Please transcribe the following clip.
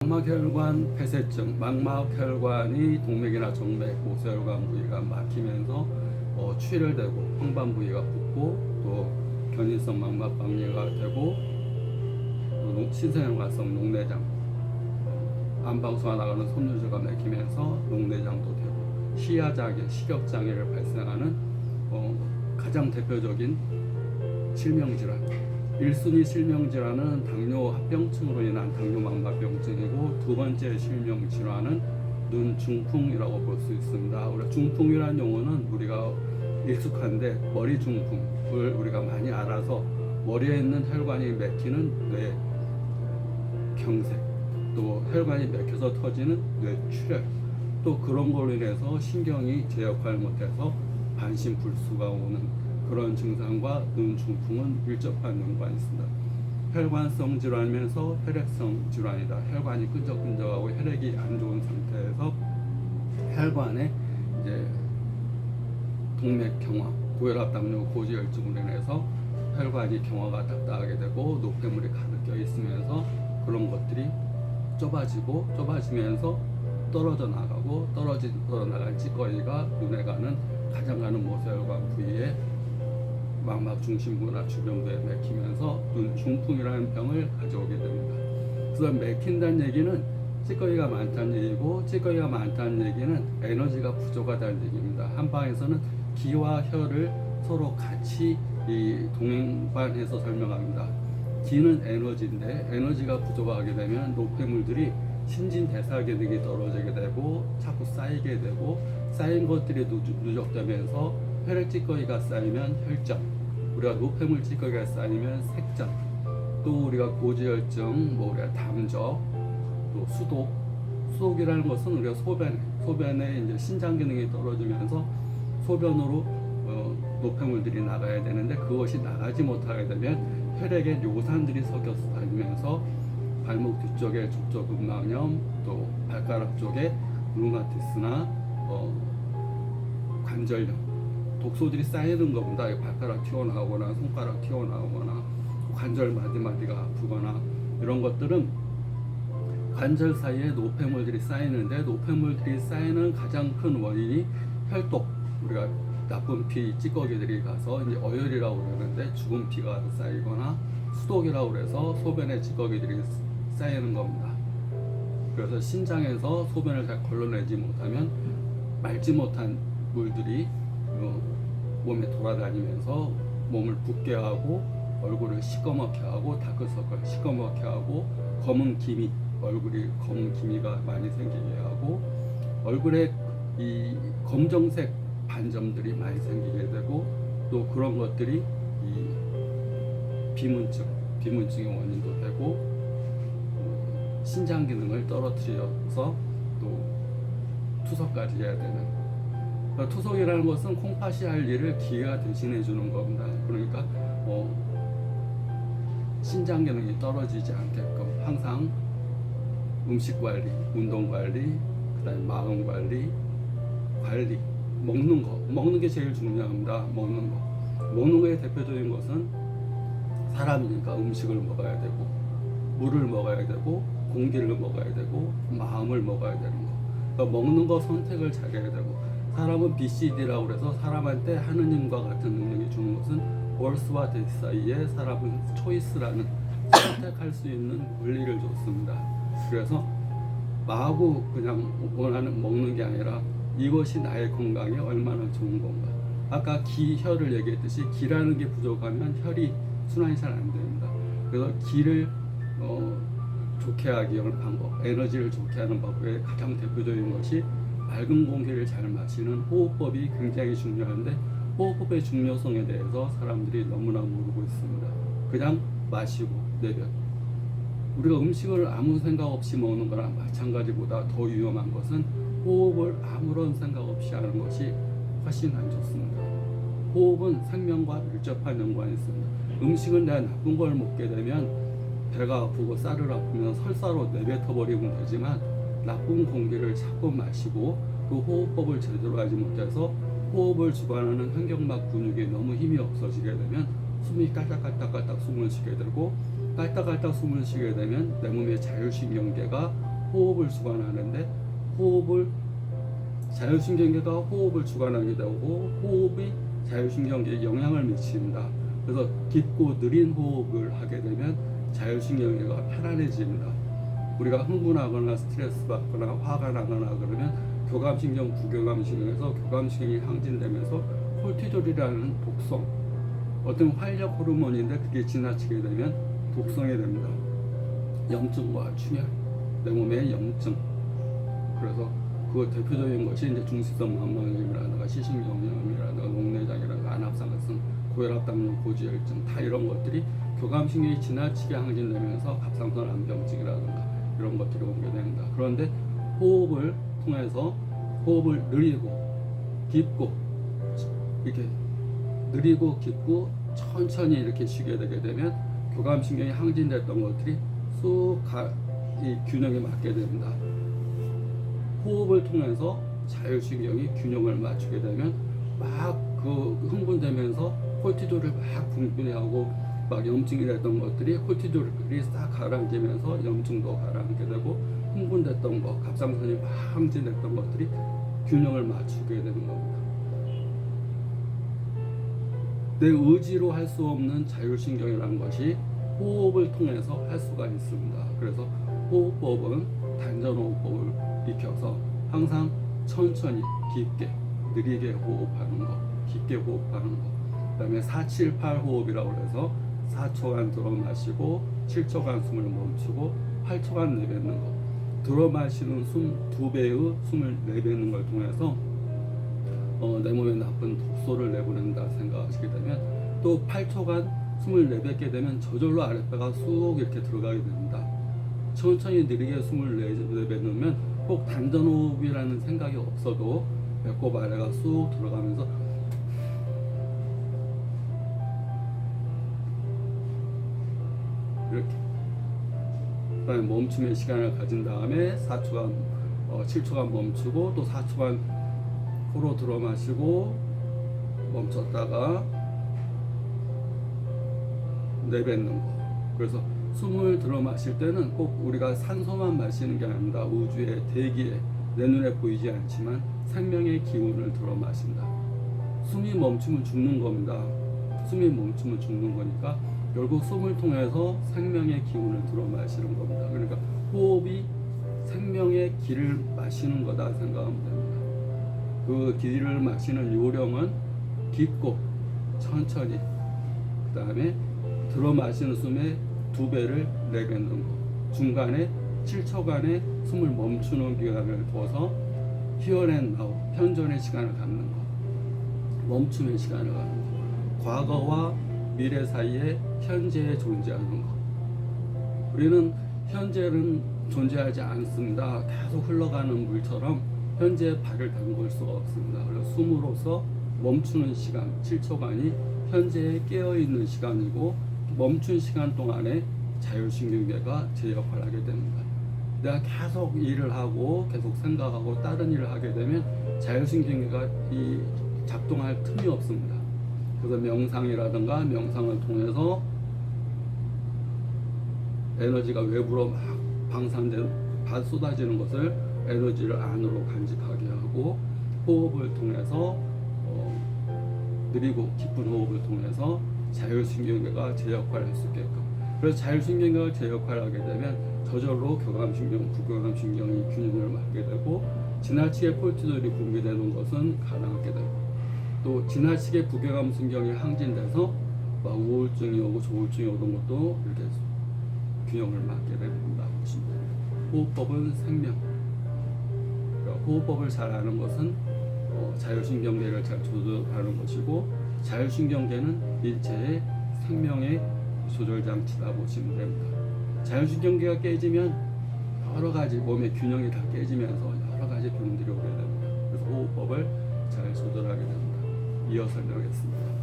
망막혈관 폐쇄증, 망막혈관이 동맥이나 정맥, 모세혈관 부위가 막히면서 출혈되고 황반 부위가 붓고 또 견인성 망막박리가 되고 또 신생혈관성 녹내장, 안방수가 나가는 섬유줄가 막히면서 녹내장도 되고 시야장애, 시력장애를 발생하는 가장 대표적인 실명질환 1순위 실명질환은 당뇨 합병증으로 인한 당뇨망막병증이고 두 번째 실명질환은 눈 중풍이라고 볼 수 있습니다. 우리가 중풍이라는 용어는 우리가 익숙한데 머리 중풍을 우리가 많이 알아서 머리에 있는 혈관이 막히는 뇌 경색, 또 혈관이 막혀서 터지는 뇌 출혈, 또 그런 걸로 인해서 신경이 제 역할을 못해서 반신불수가 오는 그런 증상과 눈 중풍은 밀접한 연관이 있습니다. 혈관성 질환이면서 혈액성 질환이다. 혈관이 끈적끈적하고 혈액이 안 좋은 상태에서 혈관에 이제 동맥 경화, 고혈압, 당뇨, 고지혈증으로 인해서 혈관이 경화가 딱딱하게 되고 노폐물이 가득 껴 있으면서 그런 것들이 좁아지면서 떨어져 나가고 떨어져 나간 찌꺼기가 눈에 가는 가장 가는 모세혈관 부위에 망막 중심부나 주변부에 막히면서 눈 중풍이라는 병을 가져오게 됩니다. 그래서 막힌다는 얘기는 찌꺼기가 많다는 얘기고, 찌꺼기가 많다는 얘기는 에너지가 부족하다는 얘기입니다. 한방에서는 기와 혈을 서로 같이 동반해서 설명합니다. 기는 에너지인데 에너지가 부족하게 되면 노폐물들이 신진대사 기능이 떨어지게 되고 자꾸 쌓이게 되고 쌓인 것들이 누적되면서 혈액 찌꺼기가 쌓이면 혈점, 우리가 노폐물 찌꺼기가 쌓이면 색점, 또 우리가 고지혈증, 우리가 담적, 또 수독이라는 것은 우리가 소변에 이제 신장 기능이 떨어지면서 소변으로 노폐물들이 나가야 되는데 그것이 나가지 못하게 되면 혈액에 요산들이 섞여서 다니면서 발목 뒤쪽에 족저근막염, 또 발가락 쪽에 루마티스나 관절염, 독소들이 쌓이는 것보다 발가락 튀어나오거나 손가락 튀어나오거나 관절 마디마디가 아프거나 이런 것들은 관절 사이에 노폐물들이 쌓이는데 노폐물들이 쌓이는 가장 큰 원인이 혈독, 우리가 나쁜 피 찌꺼기들이 가서 이제 어혈이라고 그러는데 죽은 피가 쌓이거나 수독이라고 그래서 소변에 찌꺼기들이 쌓이는 겁니다. 그래서 신장에서 소변을 잘 걸러내지 못하면 맑지 못한 물들이 몸에 돌아다니면서 몸을 붓게 하고 얼굴을 시꺼멓게 하고 다크서클 시꺼멓게 하고 얼굴이 검은 기미가 많이 생기게 하고 얼굴에 이 검정색 반점들이 많이 생기게 되고 또 그런 것들이 이 비문증의 원인도 되고 신장 기능을 떨어뜨려서 또 투석까지 해야 되는, 투석이라는 것은 콩팥이 할 일을 기계가 대신해 주는 겁니다. 그러니까 신장 기능이 떨어지지 않게끔 항상 음식 관리, 운동 관리, 그다음에 마음 관리, 먹는 게 제일 중요합니다. 먹는 거의 대표적인 것은 사람이니까 음식을 먹어야 되고 물을 먹어야 되고 공기를 먹어야 되고 마음을 먹어야 되는 거. 그러니까 먹는 거 선택을 잘해야 되고, 사람은 BCD라고 그래서 사람한테 하느님과 같은 능력이 주는 것은 월스와 데스 사이에 사람은 초이스라는 선택할 수 있는 권리를 줬습니다. 그래서 마구 그냥 원하는 먹는 게 아니라 이것이 나의 건강에 얼마나 좋은 건가. 아까 혈을 얘기했듯이 기라는 게 부족하면 혈이 순환이 잘 안 됩니다. 그래서 기를 좋게 하기 위한 방법, 에너지를 좋게 하는 방법의 가장 대표적인 것이 맑은 공기를 잘 마시는 호흡법이 굉장히 중요한데 호흡법의 중요성에 대해서 사람들이 너무나 모르고 있습니다. 그냥 마시고 내뱉. 우리가 음식을 아무 생각 없이 먹는 거랑 마찬가지보다 더 위험한 것은 호흡을 아무런 생각 없이 하는 것이 훨씬 안 좋습니다. 호흡은 생명과 밀접한 연관이 있습니다. 음식은 내가 나쁜 걸 먹게 되면 배가 아프고 쌀을 아프면 설사로 내뱉어버리면 되지만 나쁜 공기를 자꾸 마시고 그 호흡법을 제대로 하지 못해서 호흡을 주관하는 횡격막 근육에 너무 힘이 없어지게 되면 숨이 깔딱깔딱 숨을 쉬게 되고 깔딱깔딱 숨을 쉬게 되면 내 몸의 자율신경계가 호흡을 주관하는데 호흡을 자율신경계가 호흡을 주관하게 되고 호흡이 자율신경계에 영향을 미칩니다. 그래서 깊고 느린 호흡을 하게 되면 자율신경계가 편안해집니다. 우리가 흥분하거나 스트레스 받거나 화가 나거나 그러면 교감신경, 부교감신경에서 교감신경이 항진되면서 콜티졸이라는 독성, 어떤 활력 호르몬인데 그게 지나치게 되면 독성이 됩니다. 염증과 충혈, 내 몸에 염증. 그래서 그 대표적인 것이 이제 중시성 망막염이라든가 시신경염이라든가 녹내장이라든가 안압상각성, 고혈압당뇨, 고지혈증 다 이런 것들이 교감신경이 지나치게 항진되면서 갑상선 암병증이라든가 이런 것들이 오게 됩니다. 그런데 호흡을 통해서 호흡을 느리고 깊고 이렇게 느리고 깊고 천천히 이렇게 쉬게 되게 되면 교감신경이 항진됐던 것들이 쑥 이 균형에 맞게 됩니다. 호흡을 통해서 자율신경이 균형을 맞추게 되면 막 그 흥분되면서 콜티졸을 막 분비하고 막 염증이 됐던 것들이 콜티졸이 싹 가라앉으면서 염증도 가라앉게 되고 흥분됐던 것, 갑상선이 막 항진됐던 것들이 균형을 맞추게 되는 겁니다. 내 의지로 할 수 없는 자율신경이라는 것이 호흡을 통해서 할 수가 있습니다. 그래서 호흡법은 단전호흡법을 익혀서 항상 천천히 깊게 느리게 호흡하는 것, 깊게 호흡하는 것. 그 다음에 478 호흡이라고 해서 4초간 들어 마시고 7초간 숨을 멈추고 8초간 내뱉는 것. 들어 마시는 숨 2배의 숨을 내뱉는 걸 통해서 내 몸에 나쁜 독소를 내보낸다 생각하시게 되면 또 8초간 숨을 내뱉게 되면 저절로 아랫배가 쑥 이렇게 들어가게 됩니다. 천천히 느리게 숨을 내뱉으면 꼭 단전호흡이라는 생각이 없어도 배꼽 아래가 쑥 들어가면서 이렇게 그다음에 멈춤의 시간을 가진 다음에 4초간 7초간 멈추고 또 4초간 코로 들어 마시고 멈췄다가 내뱉는 거. 그래서 숨을 들어 마실 때는 꼭 우리가 산소만 마시는 게 아닙니다. 우주의 대기에 내 눈에 보이지 않지만 생명의 기운을 들어 마신다. 숨이 멈추면 죽는 겁니다. 숨이 멈추면 죽는 거니까 결국 숨을 통해서 생명의 기운을 들어 마시는 겁니다. 그러니까 호흡이 생명의 길을 마시는 거다 생각하면 됩니다. 그 길을 마시는 요령은 깊고 천천히, 그 다음에 들어 마시는 숨의 2배를 내뱉는 것, 중간에 7초간의 숨을 멈추는 기간을 둬서 here and now, 현존의 시간을 갖는 것, 멈춤의 시간을 갖는 것, 과거와 미래 사이에 현재에 존재하는 것. 우리는 현재는 존재하지 않습니다. 계속 흘러가는 물처럼 현재에 발을 담글 수가 없습니다. 그래서 숨으로써 멈추는 시간 7초간이 현재에 깨어있는 시간이고 멈춘 시간 동안에 자율신경계가 제 역할을 하게 됩니다. 내가 계속 일을 하고 계속 생각하고 다른 일을 하게 되면 자율신경계가 이 작동할 틈이 없습니다. 그래서 명상이라든가 명상을 통해서 에너지가 외부로 막 쏟아지는 것을 에너지를 안으로 간직하게 하고 호흡을 통해서 느리고 깊은 호흡을 통해서 자율신경계가 제 역할을 할 수 있게끔. 그래서 자율신경계가 제 역할을 하게 되면 저절로 교감신경, 부교감신경이 균형을 맞게 되고 지나치게 콜티졸이 분비되는 것은 가라앉게 되고 또 지나치게 부교감신경이 항진돼서 막 우울증이 오고 조울증이 오던 것도 이렇게 균형을 맞게 됩니다. 호흡법은 생명. 그러니까 호흡법을 잘 아는 것은 자율신경계를 잘 조절하는 것이고 자율신경계는 일체의 생명의 조절장치다 보시면 됩니다. 자율신경계가 깨지면 여러 가지 몸의 균형이 다 깨지면서 여러 가지 병들이 오게 됩니다. 그래서 호흡법을 잘 조절하게 됩니다. 이어 설명하겠습니다.